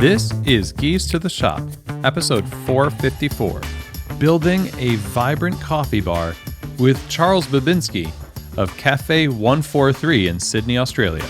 This is Keys to the Shop, episode 454, Building a Vibrant Coffee Bar with Charles Babinski of Cafe 143 in Sydney, Australia.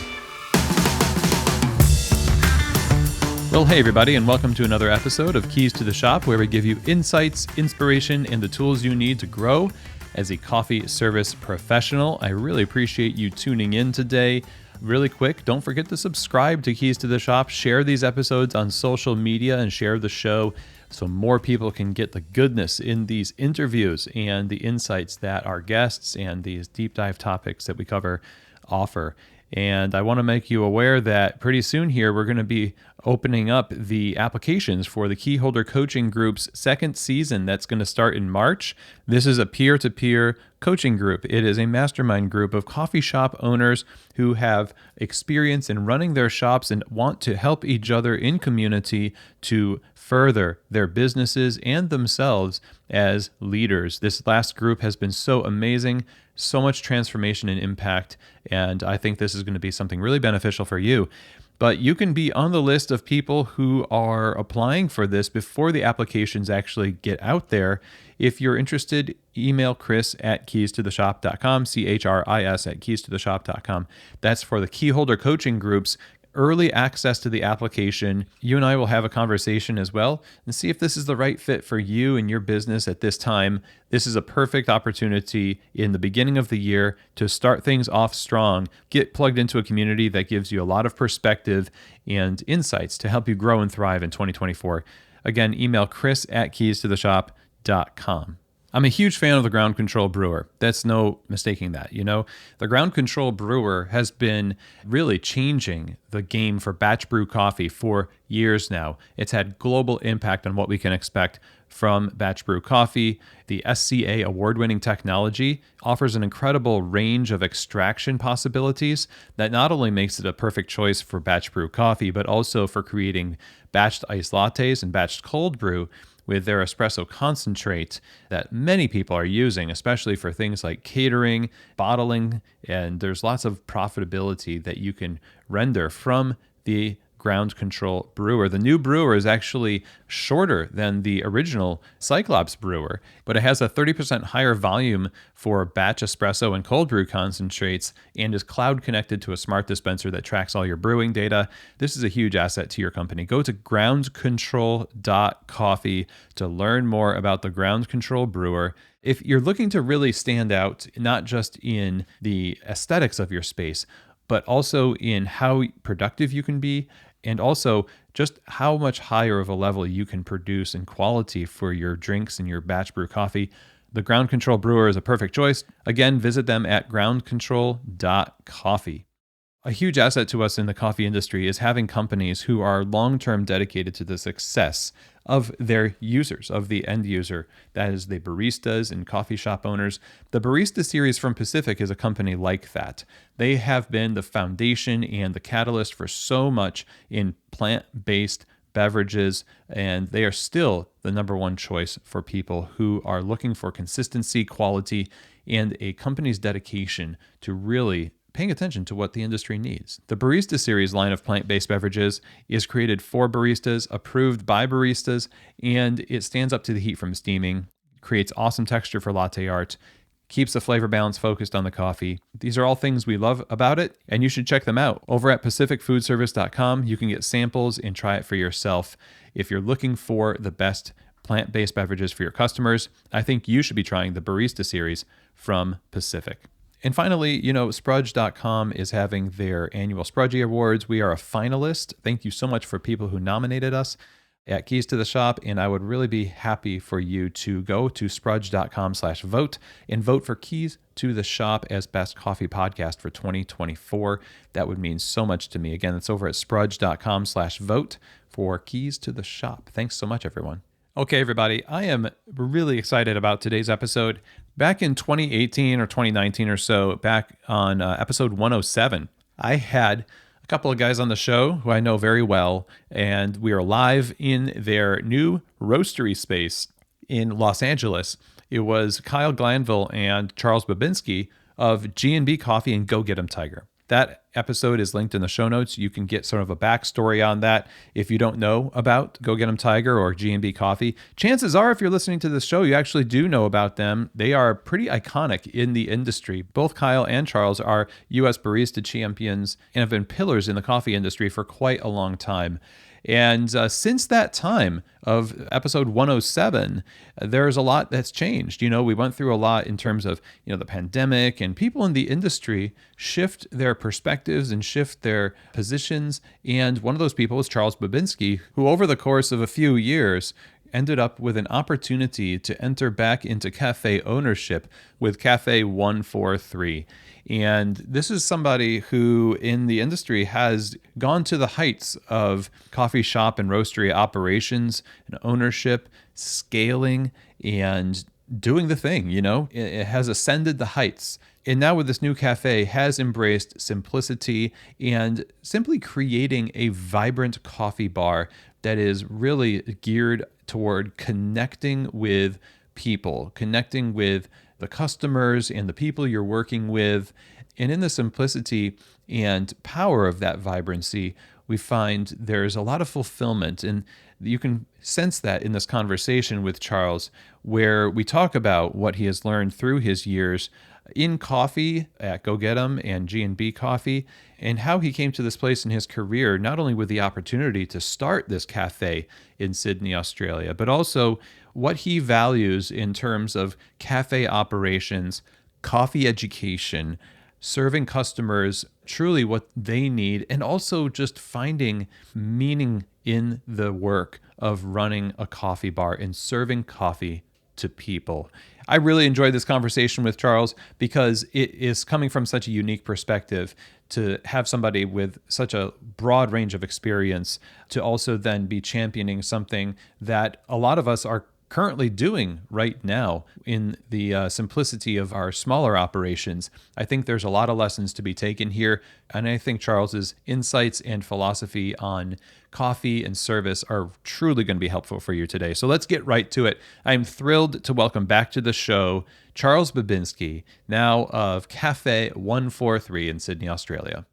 Well, hey everybody, and welcome to another episode of Keys to the Shop, where we give you insights, inspiration, and the tools you need to grow as a coffee service professional. I really appreciate you tuning in today. Really quick, don't forget to subscribe to Keys to the Shop, share these episodes on social media, and share the show so more people can get the goodness in these interviews and the insights that our guests and these deep dive topics that we cover offer. And I want to make you aware that pretty soon here, we're going to be opening up the applications for the Keyholder Coaching Group's second season that's going to start in March. This is a peer-to-peer coaching group. It is a mastermind group of coffee shop owners who have experience in running their shops and want to help each other in community to further their businesses and themselves as leaders. This last group has been so amazing, so much transformation and impact, and I think this is going to be something really beneficial for you. But you can be on the list of people who are applying for this before the applications actually get out there. If you're interested, email chris@keystotheshop.com, CHRIS@keystotheshop.com. That's for the Keyholder Coaching Group's early access to the application. You and I will have a conversation as well and see if this is the right fit for you and your business at this time. This is a perfect opportunity in the beginning of the year to start things off strong, get plugged into a community that gives you a lot of perspective and insights to help you grow and thrive in 2024. Again, email chris@keystotheshop.com. I'm a huge fan of the Ground Control Brewer. That's no mistaking that. You know, the Ground Control Brewer has been really changing the game for batch brew coffee for years now. It's had global impact on what we can expect from batch brew coffee. The SCA award-winning technology offers an incredible range of extraction possibilities that not only makes it a perfect choice for batch brew coffee, but also for creating batched iced lattes and batched cold brew with their espresso concentrate that many people are using, especially for things like catering, bottling, and there's lots of profitability that you can render from the Ground Control Brewer. The new brewer is actually shorter than the original Cyclops brewer, but it has a 30% higher volume for batch espresso and cold brew concentrates and is cloud connected to a smart dispenser that tracks all your brewing data. This is a huge asset to your company. Go to groundcontrol.coffee to learn more about the Ground Control Brewer. If you're looking to really stand out, not just in the aesthetics of your space, but also in how productive you can be, and also just how much higher of a level you can produce in quality for your drinks and your batch brew coffee, the Ground Control Brewer is a perfect choice. Again, visit them at groundcontrol.coffee. A huge asset to us in the coffee industry is having companies who are long-term dedicated to the success of their users, of the end user. That is the baristas and coffee shop owners. The Barista series from Pacific is a company like that. They have been the foundation and the catalyst for so much in plant-based beverages, and they are still the number one choice for people who are looking for consistency, quality, and a company's dedication to really paying attention to what the industry needs. The Barista Series line of plant-based beverages is created for baristas, approved by baristas, and it stands up to the heat from steaming, creates awesome texture for latte art, keeps the flavor balance focused on the coffee. These are all things we love about it, and you should check them out. Over at pacificfoodservice.com, you can get samples and try it for yourself. If you're looking for the best plant-based beverages for your customers, I think you should be trying the Barista Series from Pacific. And finally, Sprudge.com is having their annual Sprudgy Awards. We are a finalist. Thank you so much for people who nominated us at Keys to the Shop, and I would really be happy for you to go to sprudge.com/vote and vote for Keys to the Shop as Best Coffee Podcast for 2024. That would mean so much to me. Again, it's over at sprudge.com/vote for Keys to the Shop. Thanks so much, everyone. Okay, everybody, I am really excited about today's episode. Back in 2018 or 2019 or so, back on episode 107, I had a couple of guys on the show who I know very well, and we are live in their new roastery space in Los Angeles. It was Kyle Glanville and Charles Babinski of G&B Coffee and Go Get 'em Tiger. That episode is linked in the show notes. You can get sort of a backstory on that. If you don't know about Go Get 'em Tiger or G&B Coffee, chances are if you're listening to this show, you actually do know about them. They are pretty iconic in the industry. Both Kyle and Charles are US Barista Champions and have been pillars in the coffee industry for quite a long time. And since that time of episode 107, there's a lot that's changed. We went through a lot in terms of, the pandemic, and people in the industry shift their perspectives and shift their positions. And one of those people was Charles Babinski, who over the course of a few years ended up with an opportunity to enter back into cafe ownership with Cafe 143. And this is somebody who in the industry has gone to the heights of coffee shop and roastery operations and ownership, scaling, and doing the thing. It has ascended the heights. And now with this new cafe has embraced simplicity and simply creating a vibrant coffee bar that is really geared toward connecting with people, connecting with the customers and the people you're working with. And in the simplicity and power of that vibrancy, we find there's a lot of fulfillment. And you can sense that in this conversation with Charles, where we talk about what he has learned through his years in coffee at Go Get 'em and G&B Coffee, and how he came to this place in his career, not only with the opportunity to start this cafe in Sydney, Australia, but also what he values in terms of cafe operations, coffee education, serving customers truly what they need, and also just finding meaning in the work of running a coffee bar and serving coffee to people. I really enjoyed this conversation with Charles because it is coming from such a unique perspective to have somebody with such a broad range of experience to also then be championing something that a lot of us are currently doing right now in the simplicity of our smaller operations. I think there's a lot of lessons to be taken here, and I think Charles's insights and philosophy on coffee and service are truly going to be helpful for you today. So let's get right to it. I'm thrilled to welcome back to the show Charles Babinski, now of Cafe 143 in Sydney, Australia.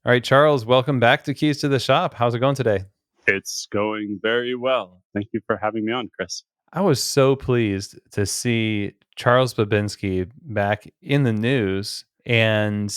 All right, Charles, welcome back to Keys to the Shop. How's it going today? It's going very well. Thank you for having me on, Chris. I was so pleased to see Charles Babinski back in the news and,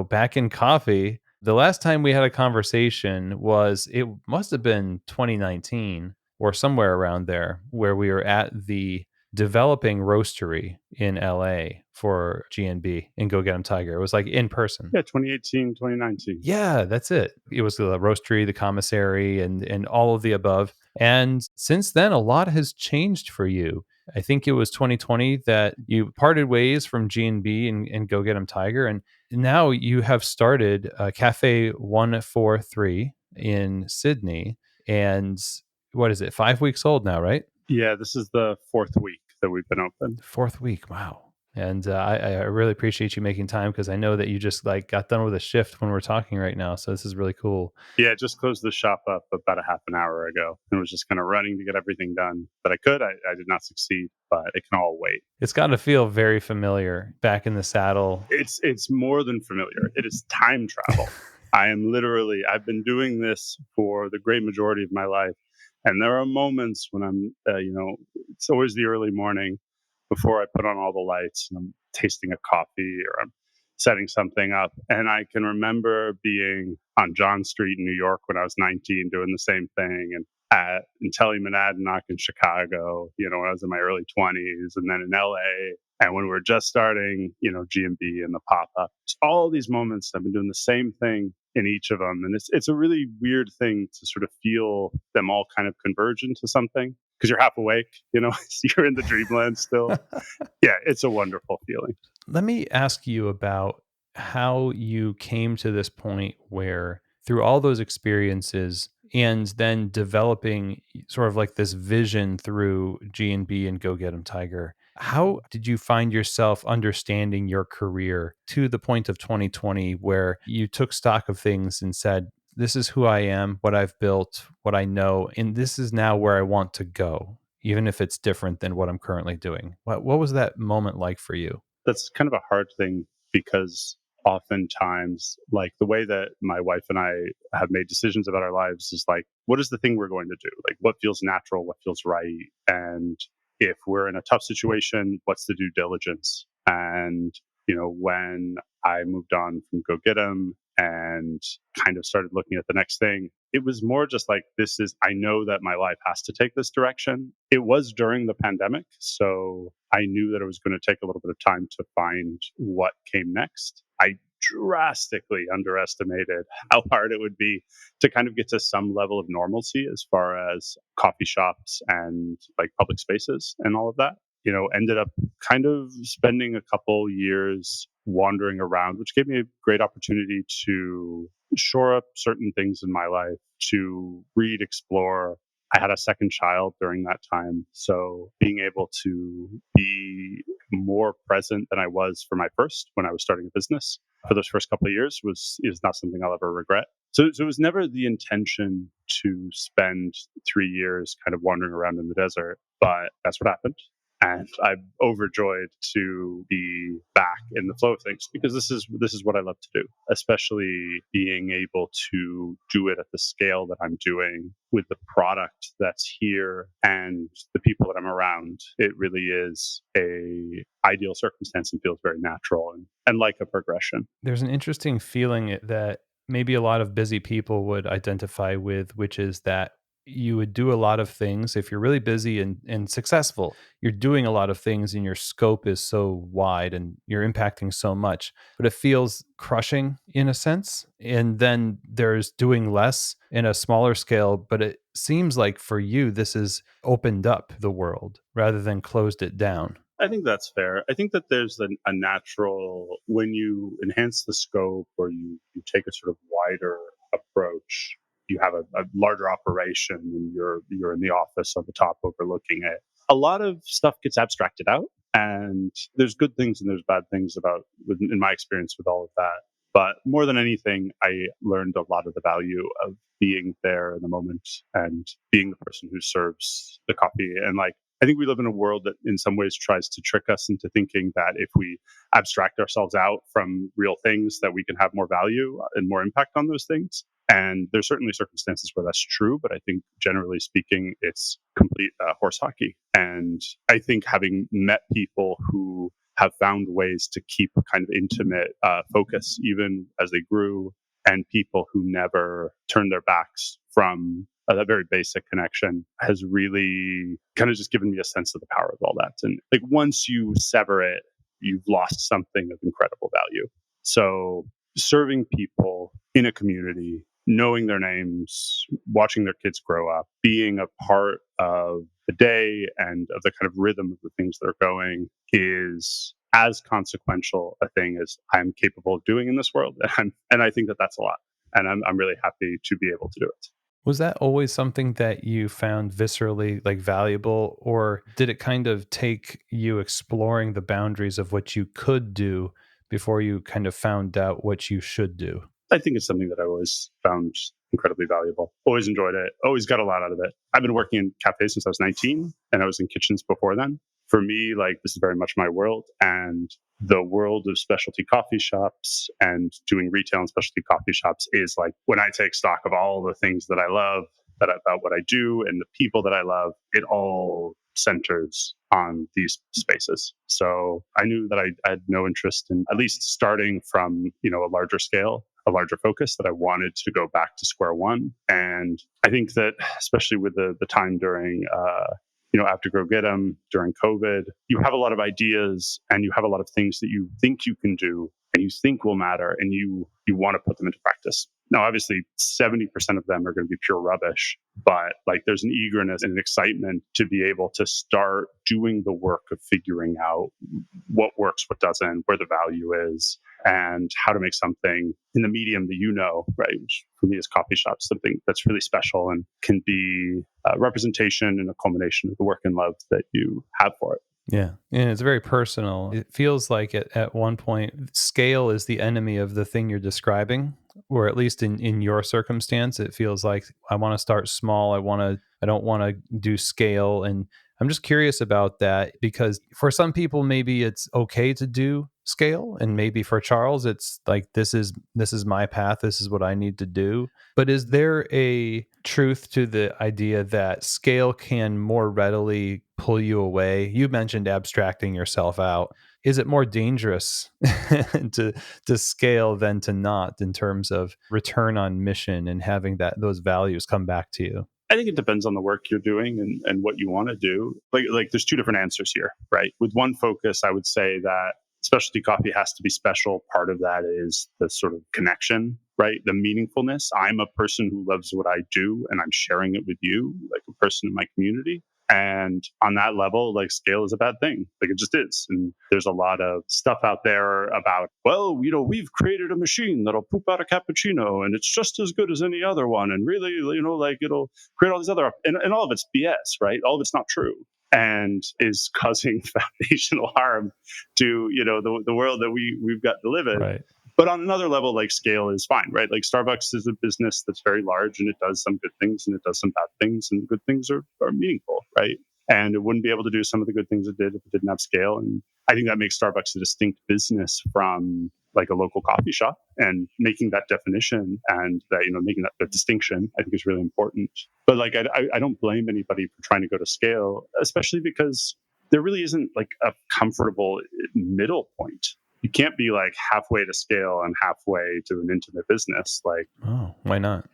back in coffee. The last time we had a conversation it must have been 2019 or somewhere around there, where we were at the developing roastery in LA for G&B and Go Get 'em Tiger. It was like in person. Yeah, 2018, 2019. Yeah, that's it. It was the roastery, the commissary, and all of the above. And since then, a lot has changed for you. I think it was 2020 that you parted ways from G&B and Go Get 'em Tiger. And now you have started Cafe 143 in Sydney. And what is it, 5 weeks old now, right? Yeah, this is the fourth week that we've been open. Fourth week. Wow. And I really appreciate you making time because I know that you just got done with a shift when we're talking right now. So this is really cool. Yeah, just closed the shop up about a half an hour ago and was just kind of running to get everything done. But I did not succeed, but it can all wait. It's got to feel very familiar back in the saddle. It's more than familiar. It is time travel. I've been doing this for the great majority of my life. And there are moments when I'm, it's always the early morning before I put on all the lights and I'm tasting a coffee or I'm setting something up. And I can remember being on John Street in New York when I was 19 doing the same thing, and in Monadnock in Chicago, when I was in my early 20s, and then in LA. And when we were just starting, G&B and the pop-up, all these moments, I've been doing the same thing in each of them. And it's a really weird thing to sort of feel them all kind of converge into something because you're half awake, so you're in the dreamland still. Yeah, it's a wonderful feeling. Let me ask you about how you came to this point where through all those experiences and then developing sort of like this vision through G&B and Go Get 'em Tiger, how did you find yourself understanding your career to the point of 2020 where you took stock of things and said, this is who I am, what I've built, what I know, and this is now where I want to go, even if it's different than what I'm currently doing? What was that moment like for you? That's kind of a hard thing because oftentimes, like, the way that my wife and I have made decisions about our lives is like, what is the thing we're going to do? Like, what feels natural, what feels right? And if we're in a tough situation, what's the due diligence? And, when I moved on from Go Get 'em and kind of started looking at the next thing, it was more just like, I know that my life has to take this direction. It was during the pandemic, so I knew that it was going to take a little bit of time to find what came next. I drastically underestimated how hard it would be to kind of get to some level of normalcy as far as coffee shops and like public spaces and all of that. Ended up kind of spending a couple years wandering around, which gave me a great opportunity to shore up certain things in my life, to read, explore. I had a second child during that time. So being able to be more present than I was for my first when I was starting a business for those first couple of years is not something I'll ever regret. So it was never the intention to spend 3 years kind of wandering around in the desert, but that's what happened. And I'm overjoyed to be back in the flow of things because this is what I love to do, especially being able to do it at the scale that I'm doing with the product that's here and the people that I'm around. It really is a ideal circumstance and feels very natural and like a progression. There's an interesting feeling that maybe a lot of busy people would identify with, which is that you would do a lot of things. If you're really busy and successful, you're doing a lot of things and your scope is so wide and you're impacting so much, but it feels crushing in a sense. And then there's doing less in a smaller scale, but it seems like for you, this has opened up the world rather than closed it down. I think that's fair. I think that there's a natural, when you enhance the scope or you take a sort of wider approach, you have a larger operation and you're in the office on the top overlooking it. A lot of stuff gets abstracted out, and there's good things and there's bad things in my experience with all of that. But more than anything, I learned a lot of the value of being there in the moment and being the person who serves the coffee. And like, I think we live in a world that in some ways tries to trick us into thinking that if we abstract ourselves out from real things, that we can have more value and more impact on those things. And there's certainly circumstances where that's true, but I think generally speaking, it's complete horse hockey. And I think having met people who have found ways to keep a kind of intimate focus even as they grew, and people who never turned their backs from that very basic connection has really kind of just given me a sense of the power of all that. And like, once you sever it, you've lost something of incredible value. So serving people in a community, knowing their names, watching their kids grow up, being a part of the day and of the kind of rhythm of the things that are going is as consequential a thing as I'm capable of doing in this world. And I think that that's a lot. And I'm really happy to be able to do it. Was that always something that you found viscerally like valuable, or did it kind of take you exploring the boundaries of what you could do before you kind of found out what you should do? I think it's something that I always found incredibly valuable. Always enjoyed it. Always got a lot out of it. I've been working in cafes since I was 19, and I was in kitchens before then. For me, like, this is very much my world, and the world of specialty coffee shops and doing retail and specialty coffee shops is like when I take stock of all the things that I love, about what I do and the people that I love, it all centers on these spaces. So I knew that I had no interest in at least starting from, a larger scale, a larger focus, that I wanted to go back to square one. And I think that especially with the time during, after Go Get 'em during COVID, you have a lot of ideas and you have a lot of things that you think you can do and you think will matter, and you want to put them into practice. Now, obviously, 70% of them are going to be pure rubbish, but like, there's an eagerness and an excitement to be able to start doing the work of figuring out what works, what doesn't, where the value is, and how to make something in the medium that right? Which for me is coffee shops, something that's really special and can be a representation and a culmination of the work and love that you have for it. Yeah. And it's very personal. It feels like at one point, scale is the enemy of the thing you're describing, or at least in your circumstance, it feels like I want to start small. I don't want to do scale. And I'm just curious about that because for some people, maybe it's okay to do scale, and maybe for Charles it's like this is my path, this is what I need to do. But is there a truth to the idea that scale can more readily pull you away? You mentioned abstracting yourself out. Is it more dangerous to scale than to not, in terms of return on mission and having those values come back to you? I think it depends on the work you're doing and what you want to do. Like there's two different answers here, right? With one focus, I would say that specialty coffee has to be special. Part of that is the sort of connection, right? The meaningfulness. I'm a person who loves what I do and I'm sharing it with you, like a person in my community. And on that level, like scale is a bad thing. Like it just is. And there's a lot of stuff out there about, well, we've created a machine that'll poop out a cappuccino and it's just as good as any other one. And really, like it'll create all these other, and all of it's BS, right? All of it's not true and is causing foundational harm to, the world that we've got to live in. Right. But on another level, like scale is fine, right? Like Starbucks is a business that's very large and it does some good things and it does some bad things, and the good things are meaningful, right? And it wouldn't be able to do some of the good things it did if it didn't have scale. And I think that makes Starbucks a distinct business from like a local coffee shop, and making that definition and that, making that distinction, I think is really important. But like, I don't blame anybody for trying to go to scale, especially because there really isn't like a comfortable middle point. You can't be like halfway to scale and halfway to an intimate business. Like, oh, why not?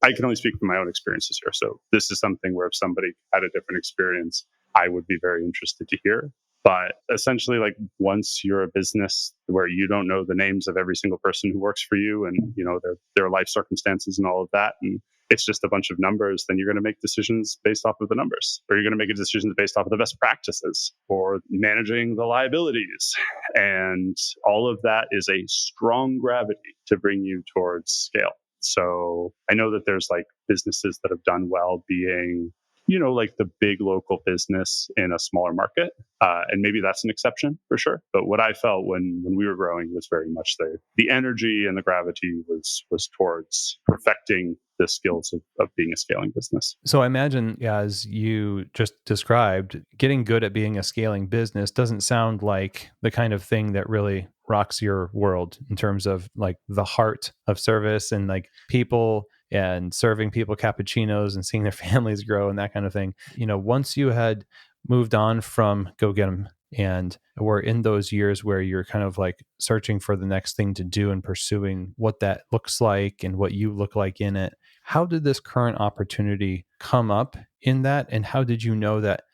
I can only speak from my own experiences here. So this is something where if somebody had a different experience, I would be very interested to hear. But essentially, like once you're a business where you don't know the names of every single person who works for you and, their life circumstances and all of that, and it's just a bunch of numbers, then you're going to make decisions based off of the numbers, or you're going to make decisions based off of the best practices or managing the liabilities. And all of that is a strong gravity to bring you towards scale. So I know that there's like businesses that have done well being, like the big local business in a smaller market. And maybe that's an exception for sure. But what I felt when we were growing was very much the energy and the gravity was towards perfecting the skills of being a scaling business. So I imagine, as you just described, getting good at being a scaling business doesn't sound like the kind of thing that really rocks your world in terms of like the heart of service and like people and serving people cappuccinos and seeing their families grow and that kind of thing. Once you had moved on from Go Get 'em and were in those years where you're kind of like searching for the next thing to do and pursuing what that looks like and what you look like in it, how did this current opportunity come up in that? And how did you know that,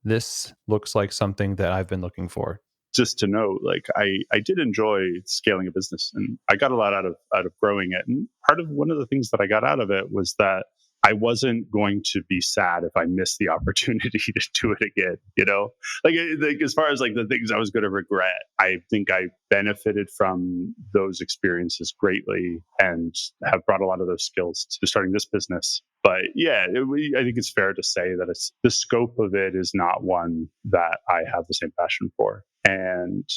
this looks like something that I've been looking for? Just to know, like I did enjoy scaling a business and I got a lot out of growing it. And part of one of the things that I got out of it was that I wasn't going to be sad if I missed the opportunity to do it again, like as far as like the things I was going to regret, I think I benefited from those experiences greatly and have brought a lot of those skills to starting this business. But yeah, I think it's fair to say that the scope of it is not one that I have the same passion for. And,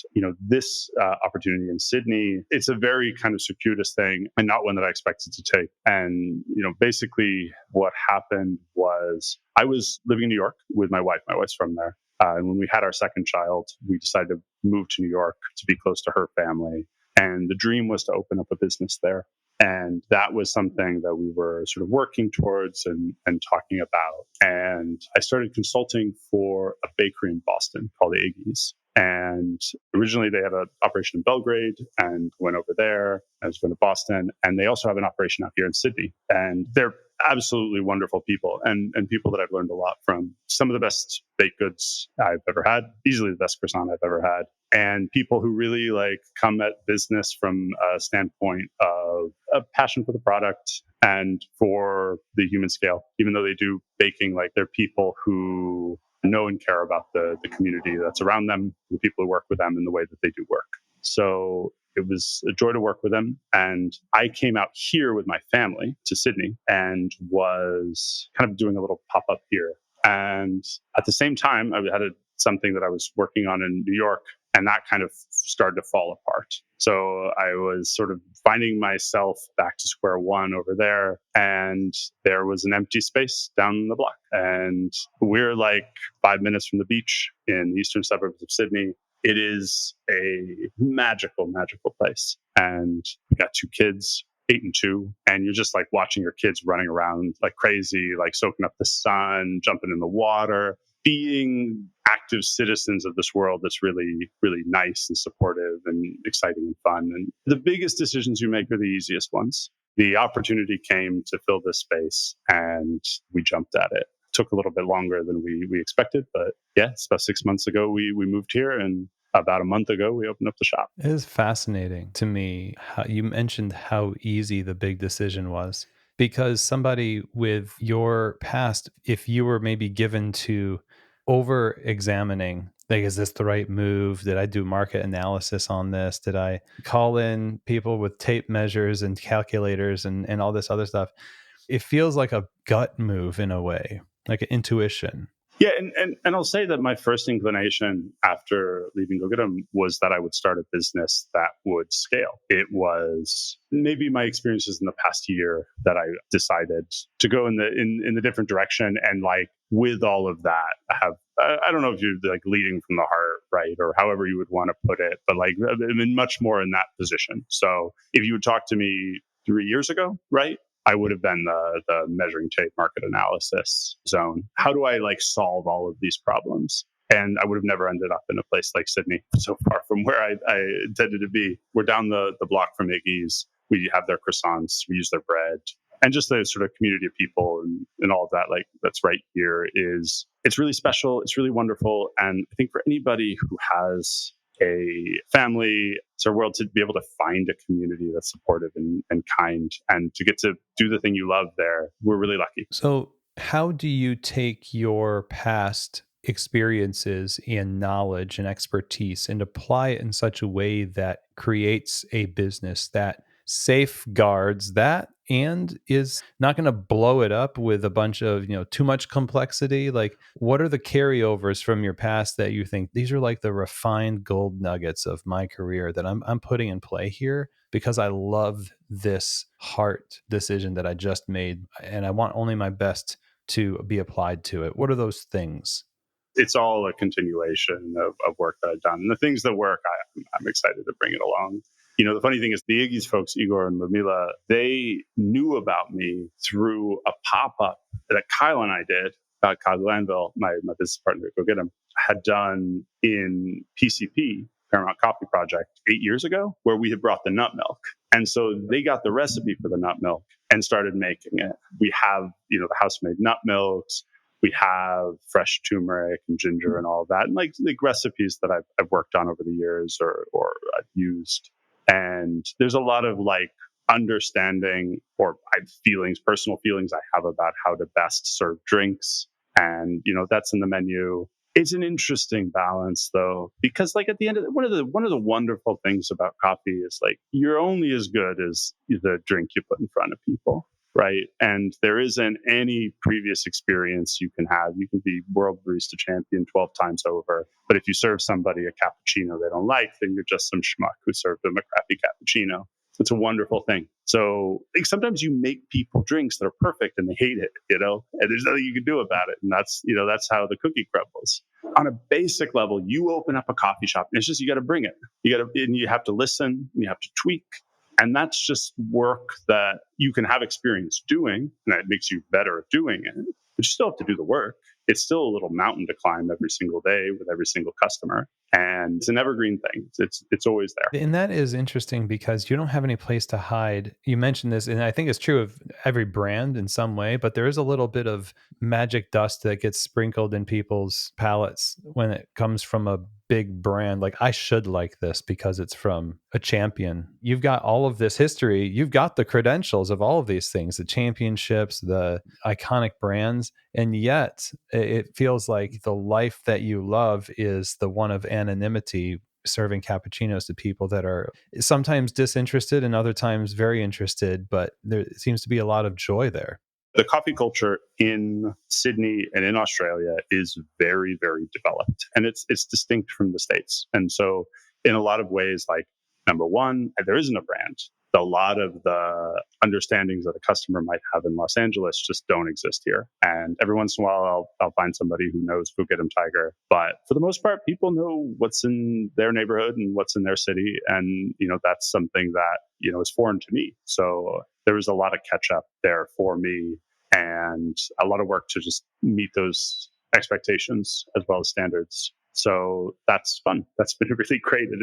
this opportunity in Sydney, it's a very kind of circuitous thing and not one that I expected to take. And, basically what happened was I was living in New York with my wife. My wife's from there. And when we had our second child, we decided to move to New York to be close to her family. And the dream was to open up a business there. And that was something that we were sort of working towards and talking about. And I started consulting for a bakery in Boston called Iggy's. And originally they had an operation in Belgrade and went over there. I was going to Boston. And they also have an operation out here in Sydney. And they're absolutely wonderful people and people that I've learned a lot from. Some of the best baked goods I've ever had, easily the best croissant I've ever had. And people who really like come at business from a standpoint of a passion for the product and for the human scale. Even though they do baking, like they're people who know and care about the community that's around them, the people who work with them, and the way that they do work. So it was a joy to work with them. And I came out here with my family to Sydney and was kind of doing a little pop-up here. And at the same time, I had something that I was working on in New York, and that kind of started to fall apart. So I was sort of finding myself back to square one over there, and there was an empty space down the block. And we're like 5 minutes from the beach in the eastern suburbs of Sydney. It is a magical, magical place. And we got 2 kids, 8 and 2, and you're just like watching your kids running around like crazy, like soaking up the sun, jumping in the water, being active citizens of this world that's really, really nice and supportive and exciting and fun. And the biggest decisions you make are the easiest ones. The opportunity came to fill this space and we jumped at it. Took a little bit longer than we expected, but yeah, it's about 6 months ago we moved here, and about a month ago we opened up the shop. It is fascinating to me how you mentioned how easy the big decision was. Because somebody with your past, if you were maybe given to over examining, like, is this the right move? Did I do market analysis on this? Did I call in people with tape measures and calculators and all this other stuff? It feels like a gut move in a way, like an intuition. Yeah, and I'll say that my first inclination after leaving Go Get 'em was that I would start a business that would scale. It was maybe my experiences in the past year that I decided to go in the different direction, and like with all of that, I don't know if you're like leading from the heart, right, or however you would want to put it, but like I'm in much more in that position. So if you would talk to me 3 years ago, right, I would have been the measuring tape market analysis zone. How do I like solve all of these problems? And I would have never ended up in a place like Sydney, so far from where I intended to be. We're down the block from Iggy's. We have their croissants. We use their bread. And just the sort of community of people and all of that, like that's right here, it's really special. It's really wonderful. And I think for anybody who has a family, it's our world, to be able to find a community that's supportive and kind, and to get to do the thing you love there, we're really lucky. So, how do you take your past experiences and knowledge and expertise and apply it in such a way that creates a business that safeguards that and is not going to blow it up with a bunch of, too much complexity? Like, what are the carryovers from your past that you think these are like the refined gold nuggets of my career that I'm putting in play here because I love this heart decision that I just made and I want only my best to be applied to it? What are those things? It's all a continuation of work that I've done. And the things that work, I'm excited to bring it along. The funny thing is the Iggy's folks, Igor and Ludmila, they knew about me through a pop-up that Kyle and I did. Kyle Glanville, my business partner at Go Get 'em, had done in PCP, Paramount Coffee Project, 8 years ago, where we had brought the nut milk. And so they got the recipe for the nut milk and started making it. We have, the house-made nut milks. We have fresh turmeric and ginger and all of that, and like recipes that I've worked on over the years or I've used. And there's a lot of like understanding or personal feelings I have about how to best serve drinks, and that's in the menu. It's an interesting balance though, because like at the end of one of the wonderful things about coffee is like you're only as good as the drink you put in front of people. Right. And there isn't any previous experience you can have. You can be world barista champion 12 times over. But if you serve somebody a cappuccino they don't like, then you're just some schmuck who served them a crappy cappuccino. It's a wonderful thing. So like, sometimes you make people drinks that are perfect and they hate it, and there's nothing you can do about it. And that's how the cookie crumbles. On a basic level, you open up a coffee shop and it's just, you got to bring it. And you have to listen, and you have to tweak. And that's just work that you can have experience doing, and that makes you better at doing it. But you still have to do the work. It's still a little mountain to climb every single day with every single customer. And it's an evergreen thing. It's always there. And that is interesting because you don't have any place to hide. You mentioned this, and I think it's true of every brand in some way, but there is a little bit of magic dust that gets sprinkled in people's palates when it comes from a big brand. Like, I should like this because it's from a champion. You've got all of this history. You've got the credentials of all of these things, the championships, the iconic brands. And yet it feels like the life that you love is the one of anonymity, serving cappuccinos to people that are sometimes disinterested and other times very interested, but there seems to be a lot of joy there. The coffee culture in Sydney and in Australia is very, very developed, and it's distinct from the States. And so in a lot of ways, like Number one, there isn't a brand. A lot of the understandings that a customer might have in Los Angeles just don't exist here. And every once in a while, I'll find somebody who knows Go Get 'em Tiger. But for the most part, people know what's in their neighborhood and what's in their city. And, that's something that, is foreign to me. So there was a lot of catch up there for me and a lot of work to just meet those expectations as well as standards. So that's fun. That's been really great. And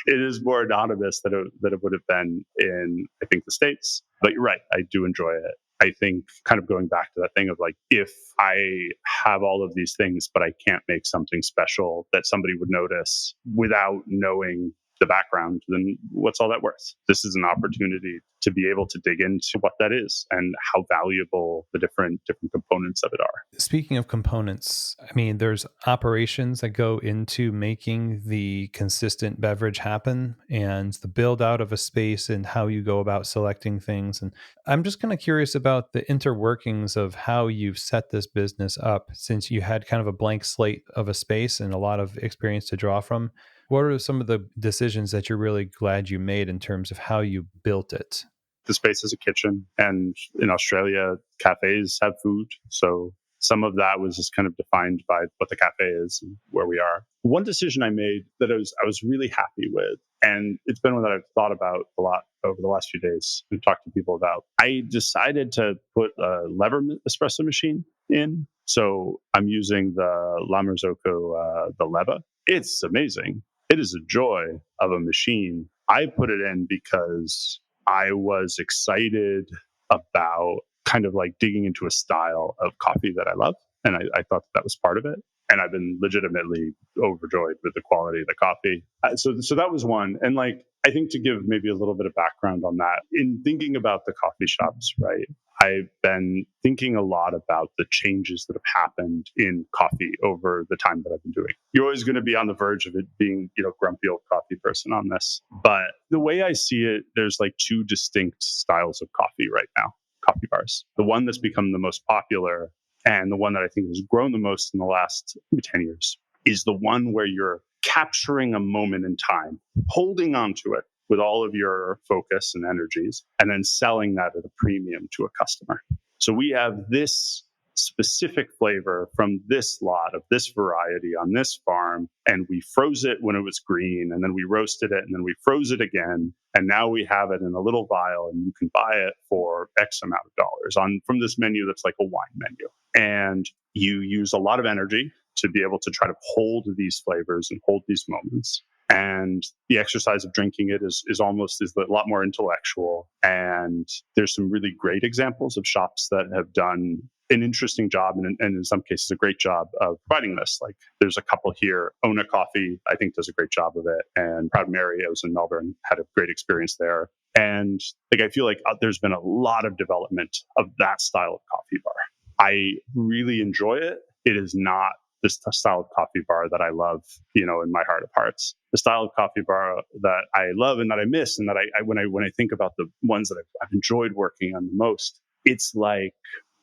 it is more anonymous than it would have been in, I think, the States. But you're right. I do enjoy it. I think kind of going back to that thing of like, if I have all of these things, but I can't make something special that somebody would notice without knowing the background, then what's all that worth? This is an opportunity to be able to dig into what that is and how valuable the different components of it are. Speaking of components, I mean, there's operations that go into making the consistent beverage happen and the build out of a space and how you go about selecting things. And I'm just kind of curious about the interworkings of how you've set this business up since you had kind of a blank slate of a space and a lot of experience to draw from. What are some of the decisions that you're really glad you made in terms of how you built it? The space is a kitchen, and in Australia, cafes have food. So some of that was just kind of defined by what the cafe is and where we are. One decision I made that I was really happy with, and it's been one that I've thought about a lot over the last few days and talked to people about. I decided to put a lever espresso machine in. So I'm using the La Marzocco, the Leva. It's amazing. It is a joy of a machine. I put it in because I was excited about kind of like digging into a style of coffee that I love. And I thought that was part of it. And I've been legitimately overjoyed with the quality of the coffee. So that was one. And like, I think to give maybe a little bit of background on that, in thinking about the coffee shops, right? I've been thinking a lot about the changes that have happened in coffee over the time that I've been doing. You're always going to be on the verge of it being, grumpy old coffee person on this. But the way I see it, there's like two distinct styles of coffee right now, coffee bars. The one that's become the most popular and the one that I think has grown the most in the last 10 years is the one where you're capturing a moment in time, holding on to it with all of your focus and energies, and then selling that at a premium to a customer. So we have this specific flavor from this lot of this variety on this farm, and we froze it when it was green, and then we roasted it, and then we froze it again, and now we have it in a little vial, and you can buy it for X amount of dollars from this menu that's like a wine menu. And you use a lot of energy to be able to try to hold these flavors and hold these moments. And the exercise of drinking it is a lot more intellectual. And there's some really great examples of shops that have done an interesting job and in some cases a great job of providing this. Like there's a couple here. Ona Coffee, I think, does a great job of it. And Proud Mary, I was in Melbourne, had a great experience there. And like I feel like there's been a lot of development of that style of coffee bar. I really enjoy it. It is not this style of coffee bar that I love, in my heart of hearts. The style of coffee bar that I love and that I miss, and that when I think about the ones that I've enjoyed working on the most, it's like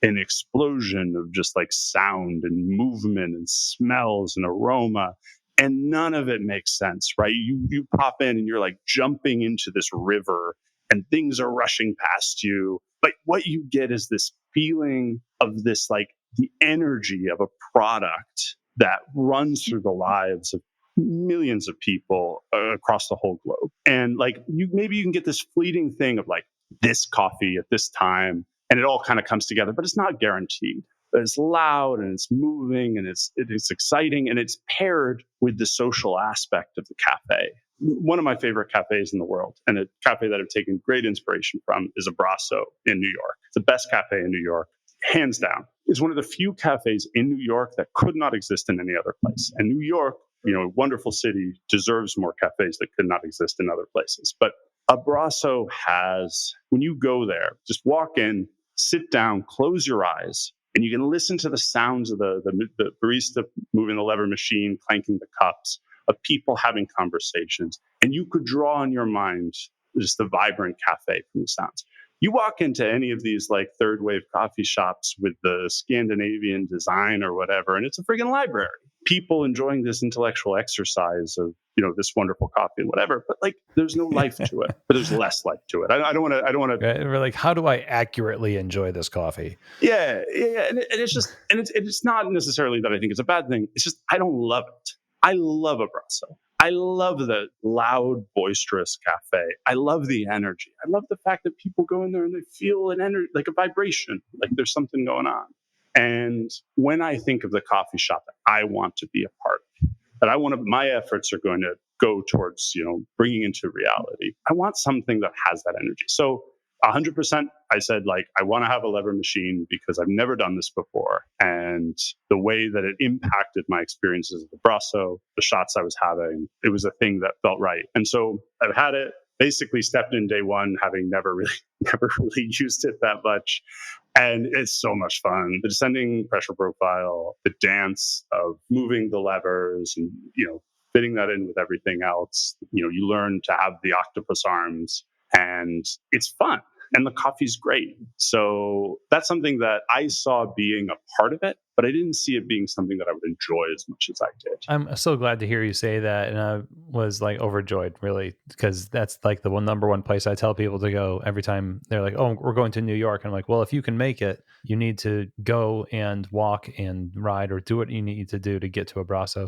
an explosion of just like sound and movement and smells and aroma, and none of it makes sense, right? You pop in and you're like jumping into this river, and things are rushing past you, but what you get is this feeling of this like the energy of a product that runs through the lives of millions of people across the whole globe. And like maybe you can get this fleeting thing of like this coffee at this time, and it all kind of comes together, but it's not guaranteed. But it's loud and it's moving and it's exciting, and it's paired with the social aspect of the cafe. One of my favorite cafes in the world, and a cafe that I've taken great inspiration from, is Abraço in New York. It's the best cafe in New York, hands down. It's one of the few cafes in New York that could not exist in any other place. And New York, a wonderful city, deserves more cafes that could not exist in other places. But Abraço has, when you go there, just walk in, sit down, close your eyes, and you can listen to the sounds of the barista moving the lever machine, clanking the cups, of people having conversations. And you could draw in your mind just the vibrant cafe from the sounds. You walk into any of these like third wave coffee shops with the Scandinavian design or whatever, and it's a friggin' library. people enjoying this intellectual exercise of, this wonderful coffee and whatever, but like there's no life to it, but there's less life to it. I don't want to. Right? We're like, how do I accurately enjoy this coffee? Yeah. And it's just, and it's not necessarily that I think it's a bad thing. It's just, I don't love it. I love espresso. I love the loud, boisterous cafe. I love the energy. I love the fact that people go in there and they feel an energy, like a vibration, like there's something going on. And when I think of the coffee shop that I want to be a part of, my efforts are going to go towards, bringing into reality. I want something that has that energy. So 100%, I said, like, I want to have a lever machine because I've never done this before. And the way that it impacted my experiences at the Brasso, the shots I was having, it was a thing that felt right. And so I've had it, basically stepped in day one, having never really used it that much. And it's so much fun. The descending pressure profile, the dance of moving the levers and, fitting that in with everything else. You learn to have the octopus arms and it's fun. And the coffee's great. So that's something that I saw being a part of it, but I didn't see it being something that I would enjoy as much as I did. I'm so glad to hear you say that. And I was like overjoyed, really, because that's like the number one place I tell people to go every time they're like, oh, we're going to New York. And I'm like, well, if you can make it, you need to go and walk and ride or do what you need to do to get to a Brasso.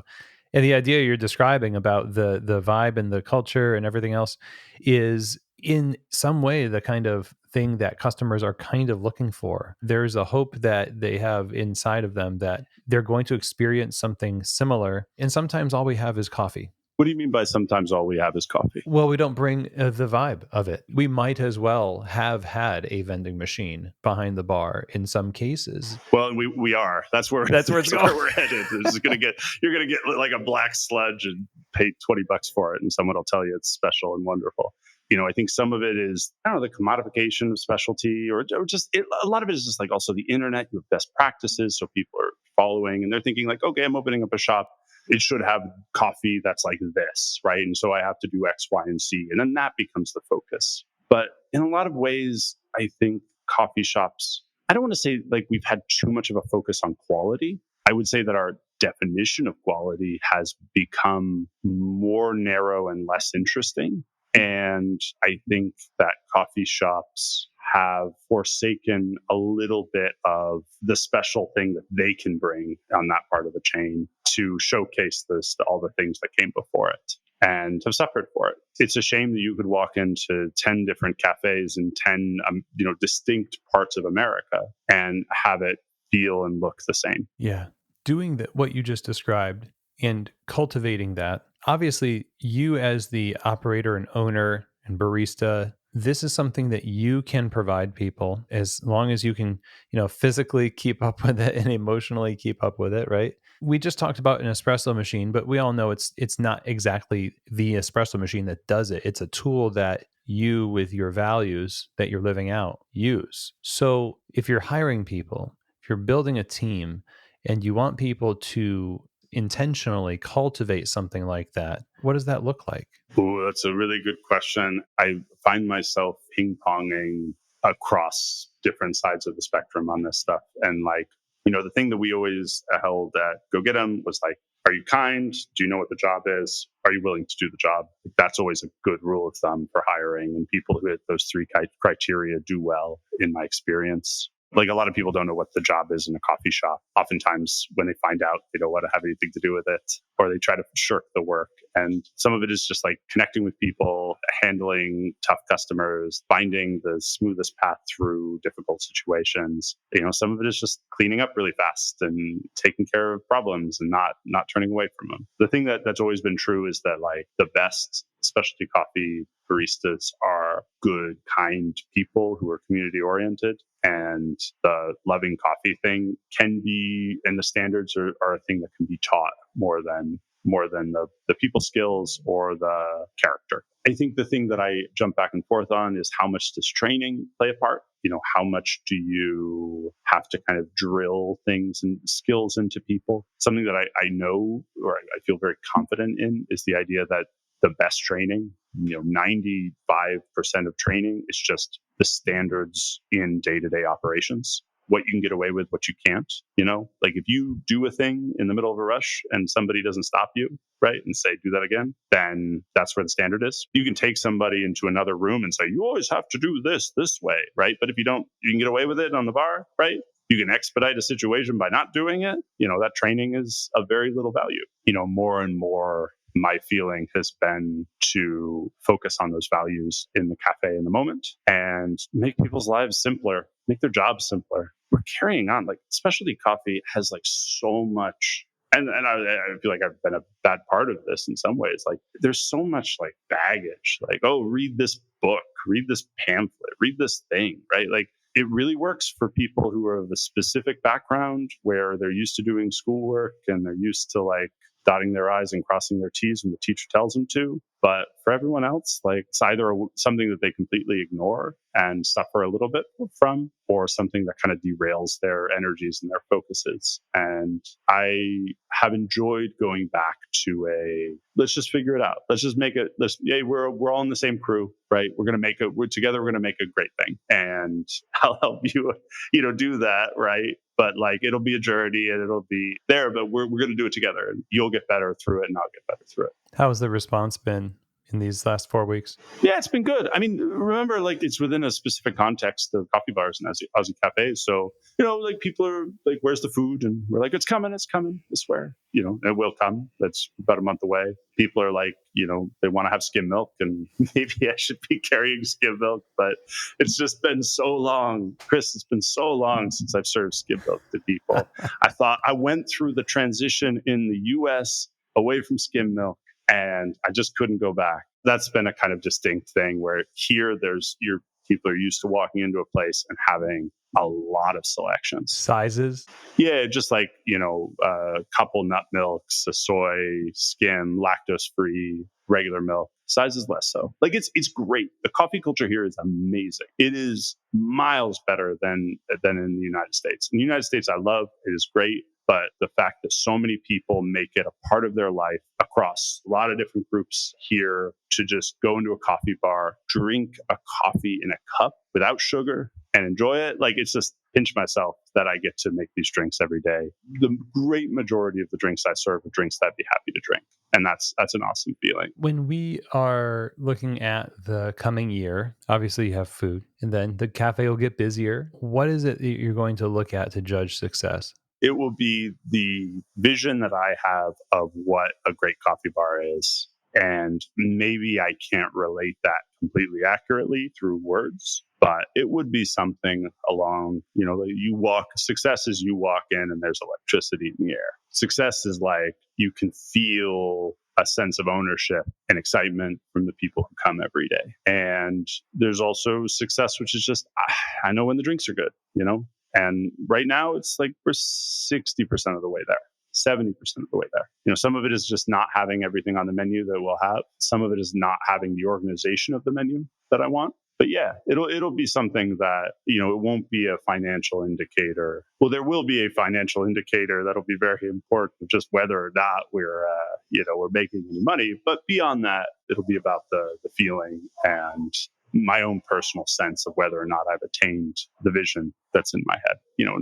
And the idea you're describing about the vibe and the culture and everything else is in some way the kind of thing that customers are kind of looking for. There's a hope that they have inside of them that they're going to experience something similar. And sometimes all we have is coffee. What do you mean by sometimes all we have is coffee? Well, we don't bring the vibe of it. We might as well have had a vending machine behind the bar in some cases. Well, we are. That's where it's where we're headed. You're gonna get like a black sludge and pay $20 for it, and someone will tell you it's special and wonderful. I think some of it is, I don't know, the commodification of specialty, or just a lot of it is just like also the internet. You have best practices, so people are following, and they're thinking like, okay, I'm opening up a shop. It should have coffee that's like this, right? And so I have to do X, Y, and Z. And then that becomes the focus. But in a lot of ways, I think coffee shops, I don't want to say like we've had too much of a focus on quality. I would say that our definition of quality has become more narrow and less interesting. And I think that coffee shops have forsaken a little bit of the special thing that they can bring on that part of the chain to showcase all the things that came before it, and have suffered for it. It's a shame that you could walk into 10 different cafes in 10 distinct parts of America and have it feel and look the same. Yeah. Doing what you just described and cultivating that. Obviously, you as the operator and owner and barista, this is something that you can provide people as long as you can, physically keep up with it and emotionally keep up with it, right? We just talked about an espresso machine, but we all know it's not exactly the espresso machine that does it. It's a tool that you, with your values that you're living out, use. So if you're hiring people, if you're building a team and you want people to intentionally cultivate something like that, what does that look like? Oh, that's a really good question. I find myself ping-ponging across different sides of the spectrum on this stuff. And like, the thing that we always held at Go Get 'Em was like, are you kind? Do you know what the job is? Are you willing to do the job? That's always a good rule of thumb for hiring. And people who hit those three criteria do well, in my experience. Like, a lot of people don't know what the job is in a coffee shop. Oftentimes when they find out, they don't want to have anything to do with it, or they try to shirk the work. And some of it is just like connecting with people, handling tough customers, finding the smoothest path through difficult situations. Some of it is just cleaning up really fast and taking care of problems and not turning away from them. The thing that's always been true is that like the best specialty coffee baristas are good, kind people who are community oriented. And the loving coffee thing can be, and the standards are a thing that can be taught more than the people skills or the character. I think the thing that I jump back and forth on is how much does training play a part? How much do you have to kind of drill things and skills into people? Something that I know, or I feel very confident in, is the idea that the best training, 95% of training is just the standards in day-to-day operations. what you can get away with, what you can't. Like if you do a thing in the middle of a rush and somebody doesn't stop you, right, and say, do that again, then that's where the standard is. You can take somebody into another room and say, you always have to do this way, right? But if you don't, you can get away with it on the bar, right? You can expedite a situation by not doing it. That training is of very little value. More and more, my feeling has been to focus on those values in the cafe in the moment and make people's lives simpler, make their jobs simpler. We're carrying on, like specialty coffee has like so much, and I feel like I've been a bad part of this in some ways. Like there's so much like baggage, like, oh, read this book, read this pamphlet, read this thing, right? Like it really works for people who are of a specific background where they're used to doing schoolwork and they're used to like dotting their I's and crossing their T's when the teacher tells them to. But for everyone else, like it's either something that they completely ignore and suffer a little bit from, or something that kind of derails their energies and their focuses. And I have enjoyed going back to let's just figure it out. Let's just make it. We're all in the same crew, right? We're going to make it. We're together. We're going to make a great thing, and I'll help you, do that, right? But like it'll be a journey and it'll be there, but we're going to do it together, and you'll get better through it, and I'll get better through it. How has the response been in these last 4 weeks? Yeah, it's been good. I mean, remember, like it's within a specific context of coffee bars and Aussie cafes. So, like people are like, where's the food? And we're like, it's coming, I swear. It will come. That's about a month away. People are like, they want to have skim milk, and maybe I should be carrying skim milk, but it's just been so long. Chris, it's been so long since I've served skim milk to people. I went through the transition in the US away from skim milk, and I just couldn't go back. That's been a kind of distinct thing where here people are used to walking into a place and having a lot of selections. Sizes? Yeah, just like, a couple nut milks, a soy, skim, lactose-free, regular milk. Sizes less so. Like it's great. The coffee culture here is amazing. It is miles better than in the United States. In the United States, I love, it is great. But the fact that so many people make it a part of their life across a lot of different groups here to just go into a coffee bar, drink a coffee in a cup without sugar and enjoy it. Like it's just pinch myself that I get to make these drinks every day. The great majority of the drinks I serve are drinks that I'd be happy to drink. And that's an awesome feeling. When we are looking at the coming year, obviously you have food and then the cafe will get busier. What is it that you're going to look at to judge success? It will be the vision that I have of what a great coffee bar is. And maybe I can't relate that completely accurately through words, but it would be something along, success is you walk in and there's electricity in the air. Success is like you can feel a sense of ownership and excitement from the people who come every day. And there's also success, which is just, I know when the drinks are good, And right now it's like we're 60% of the way there, 70% of the way there. Some of it is just not having everything on the menu that we'll have. Some of it is not having the organization of the menu that I want. But yeah, it'll be something that, it won't be a financial indicator. Well, there will be a financial indicator that'll be very important, just whether or not we're making any money. But beyond that, it'll be about the feeling and my own personal sense of whether or not I've attained the vision that's in my head.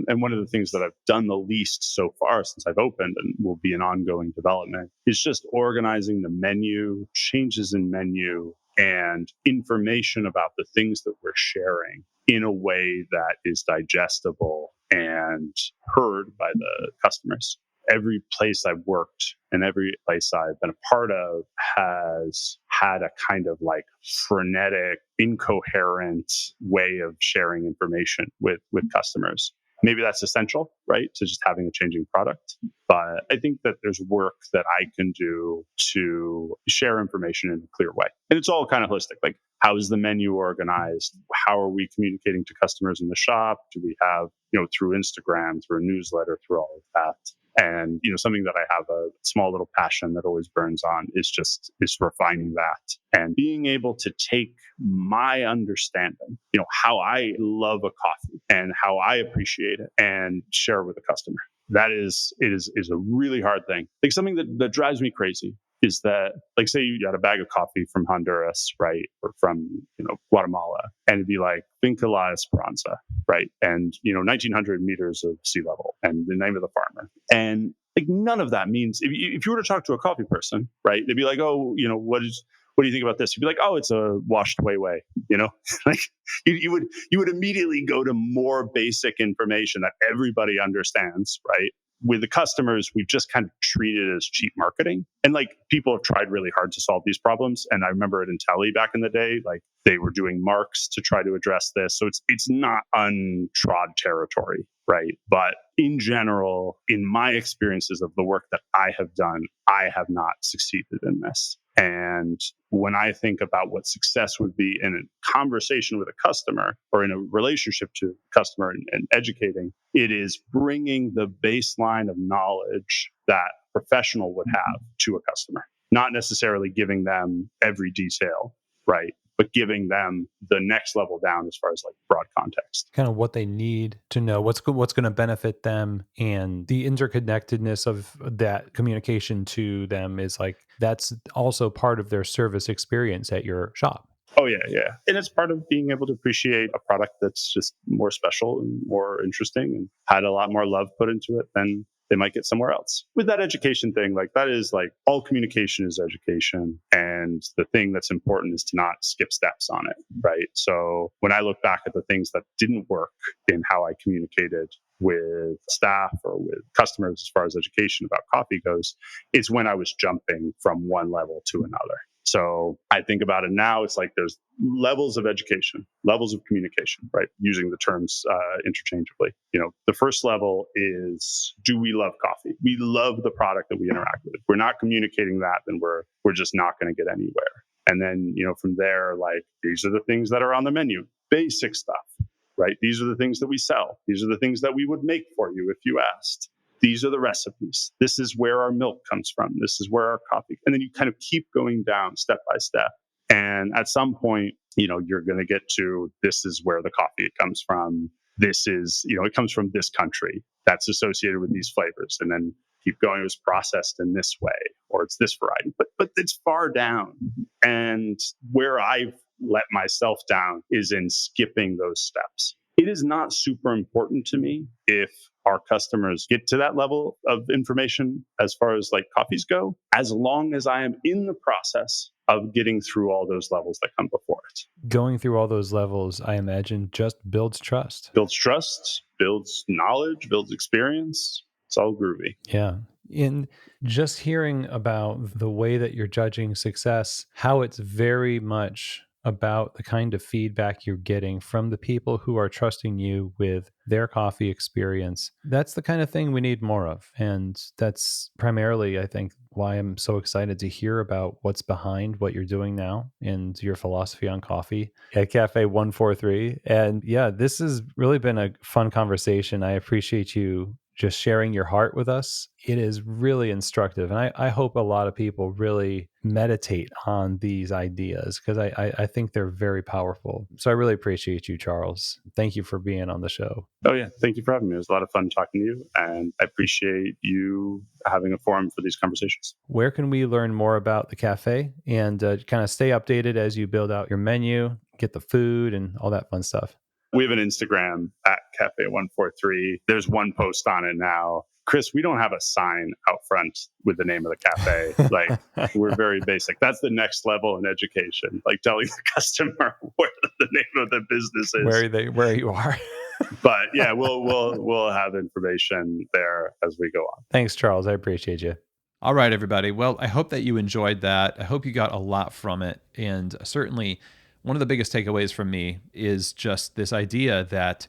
And one of the things that I've done the least so far since I've opened and will be an ongoing development is just organizing the menu, changes in menu, and information about the things that we're sharing in a way that is digestible and heard by the customers. Every place I've worked and every place I've been a part of has had a kind of like frenetic, incoherent way of sharing information with customers. Maybe that's essential, right, to just having a changing product. But I think that there's work that I can do to share information in a clear way. And it's all kind of holistic. Like, how is the menu organized? How are we communicating to customers in the shop? Do we have, through Instagram, through a newsletter, through all of that? And, something that I have a small little passion that always burns on is refining that and being able to take my understanding, how I love a coffee and how I appreciate it and share it with the customer. It is a really hard thing. Like something that drives me crazy is that, like, say you got a bag of coffee from Honduras, right, or from Guatemala, and it'd be like Finca La Esperanza, right, and 1,900 meters of sea level, and the name of the farmer, and like none of that means if you were to talk to a coffee person, right, they'd be like, oh, what do you think about this? You'd be like, oh, it's a washed way, like you would immediately go to more basic information that everybody understands, right? With the customers, we've just kind of treated it as cheap marketing. And like people have tried really hard to solve these problems. And I remember at Intelli back in the day, like they were doing marks to try to address this. So it's not untrod territory, right? But in general, in my experiences of the work that I have done, I have not succeeded in this. And when I think about what success would be in a conversation with a customer or in a relationship to a customer and educating, it is bringing the baseline of knowledge that a professional would have to a customer, not necessarily giving them every detail, right? But giving them the next level down as far as like broad context. Kind of what they need to know, what's going to benefit them, and the interconnectedness of that communication to them is like, that's also part of their service experience at your shop. Oh, yeah. And it's part of being able to appreciate a product that's just more special and more interesting and had a lot more love put into it than they might get somewhere else. With that education thing, like that is like all communication is education. And the thing that's important is to not skip steps on it, right? So when I look back at the things that didn't work in how I communicated with staff or with customers as far as education about coffee goes, it's when I was jumping from one level to another. So I think about it now, it's like there's levels of education, levels of communication, right? Using the terms interchangeably. The first level is, do we love coffee? We love the product that we interact with. If we're not communicating that, then we're just not going to get anywhere. And then, from there, like, these are the things that are on the menu, basic stuff, right? These are the things that we sell. These are the things that we would make for you if you asked. These are the recipes. This is where our milk comes from. This is where our coffee. And then you kind of keep going down step by step. And at some point, you're going to get to, this is where the coffee comes from. This is, it comes from this country that's associated with these flavors. And then keep going, it was processed in this way, or it's this variety. But it's far down. And where I've let myself down is in skipping those steps. It is not super important to me if our customers get to that level of information as far as like coffees go, as long as I am in the process of getting through all those levels that come before it. Going through all those levels, I imagine, just builds trust. Builds trust, builds knowledge, builds experience. It's all groovy. Yeah. In just hearing about the way that you're judging success, how it's very much about the kind of feedback you're getting from the people who are trusting you with their coffee experience. That's the kind of thing we need more of. And that's primarily, I think, why I'm so excited to hear about what's behind what you're doing now and your philosophy on coffee at Cafe 143. And yeah, this has really been a fun conversation. I appreciate you just sharing your heart with us. It is really instructive. And I hope a lot of people really meditate on these ideas because I think they're very powerful. So I really appreciate you, Charles. Thank you for being on the show. Oh, yeah. Thank you for having me. It was a lot of fun talking to you. And I appreciate you having a forum for these conversations. Where can we learn more about the cafe and kind of stay updated as you build out your menu, get the food and all that fun stuff? We have an Instagram at Cafe 143. There's one post on it now. Chris, we don't have a sign out front with the name of the cafe. Like, we're very basic. That's the next level in education. Like telling the customer where the name of the business is, where you are. But yeah, we'll have information there as we go on. Thanks, Charles. I appreciate you. All right, everybody. Well, I hope that you enjoyed that. I hope you got a lot from it, and certainly one of the biggest takeaways from me is just this idea that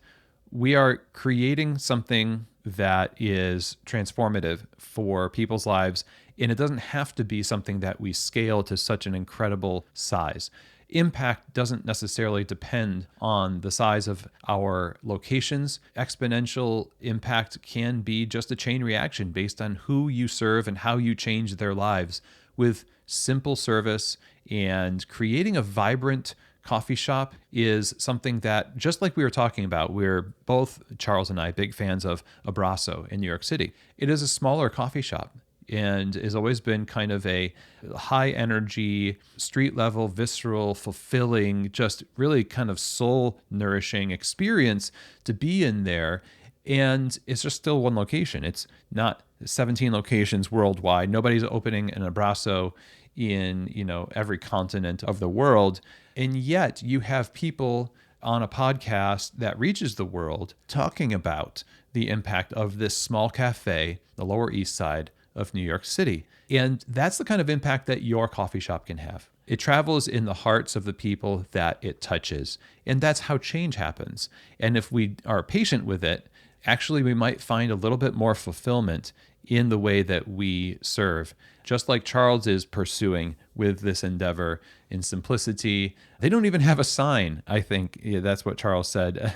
we are creating something that is transformative for people's lives, and it doesn't have to be something that we scale to such an incredible size. Impact doesn't necessarily depend on the size of our locations. Exponential impact can be just a chain reaction based on who you serve and how you change their lives with simple service. And creating a vibrant coffee shop is something that, just like we were talking about, we're both, Charles and I, big fans of Abrazo in New York City. It is a smaller coffee shop. and has always been kind of a high energy, street level, visceral, fulfilling, just really kind of soul nourishing experience to be in there. And it's just still one location. It's not 17 locations worldwide. Nobody's opening an abrazo in, every continent of the world. And yet you have people on a podcast that reaches the world talking about the impact of this small cafe, the Lower East Side of New York City. And that's the kind of impact that your coffee shop can have. It travels in the hearts of the people that it touches. And that's how change happens. And if we are patient with it, actually we might find a little bit more fulfillment in the way that we serve. Just like Charles is pursuing with this endeavor in simplicity. They don't even have a sign, I think. That's what Charles said,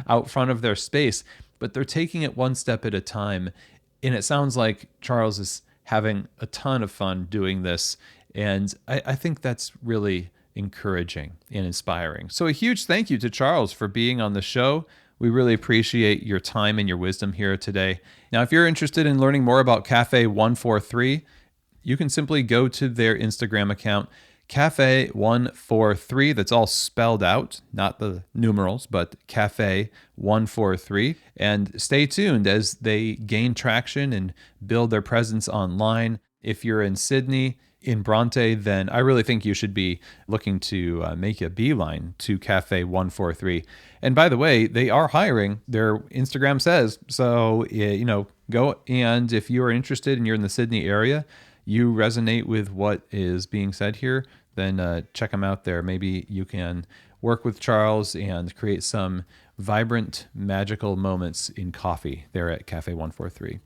out front of their space. But they're taking it one step at a time. And it sounds like Charles is having a ton of fun doing this. And I think that's really encouraging and inspiring. So a huge thank you to Charles for being on the show. We really appreciate your time and your wisdom here today. Now, if you're interested in learning more about Cafe 143, you can simply go to their Instagram account, Cafe 143. That's all spelled out, not the numerals, but Cafe 143. And stay tuned as they gain traction and build their presence online. If you're in Sydney, in Bronte, then I really think you should be looking to make a beeline to Cafe 143. And by the way, they are hiring, their Instagram says. So, go. And if you are interested and you're in the Sydney area, you resonate with what is being said here, then check them out there. Maybe you can work with Charles and create some vibrant, magical moments in coffee there at Cafe 143.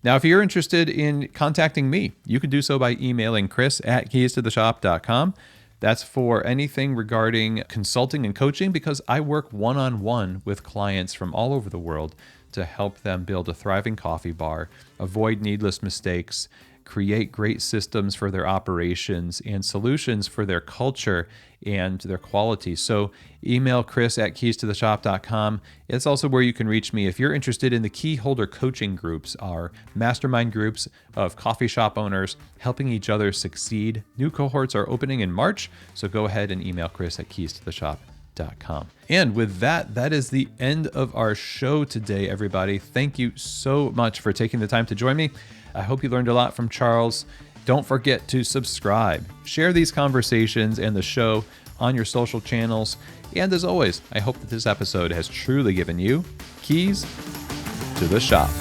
Now, if you're interested in contacting me, you can do so by emailing chris@keystotheshop.com. That's for anything regarding consulting and coaching, because I work one-on-one with clients from all over the world to help them build a thriving coffee bar, avoid needless mistakes, create great systems for their operations and solutions for their culture and their quality. So email chris@keystotheshop.com. It's also where you can reach me if you're interested in the key holder coaching groups, our mastermind groups of coffee shop owners helping each other succeed. New cohorts are opening in March, so go ahead and email chris@keystotheshop.com. And with that, that is the end of our show today, everybody. Thank you so much for taking the time to join me. I hope you learned a lot from Charles. Don't forget to subscribe, share these conversations and the show on your social channels. And as always, I hope that this episode has truly given you keys to the shop.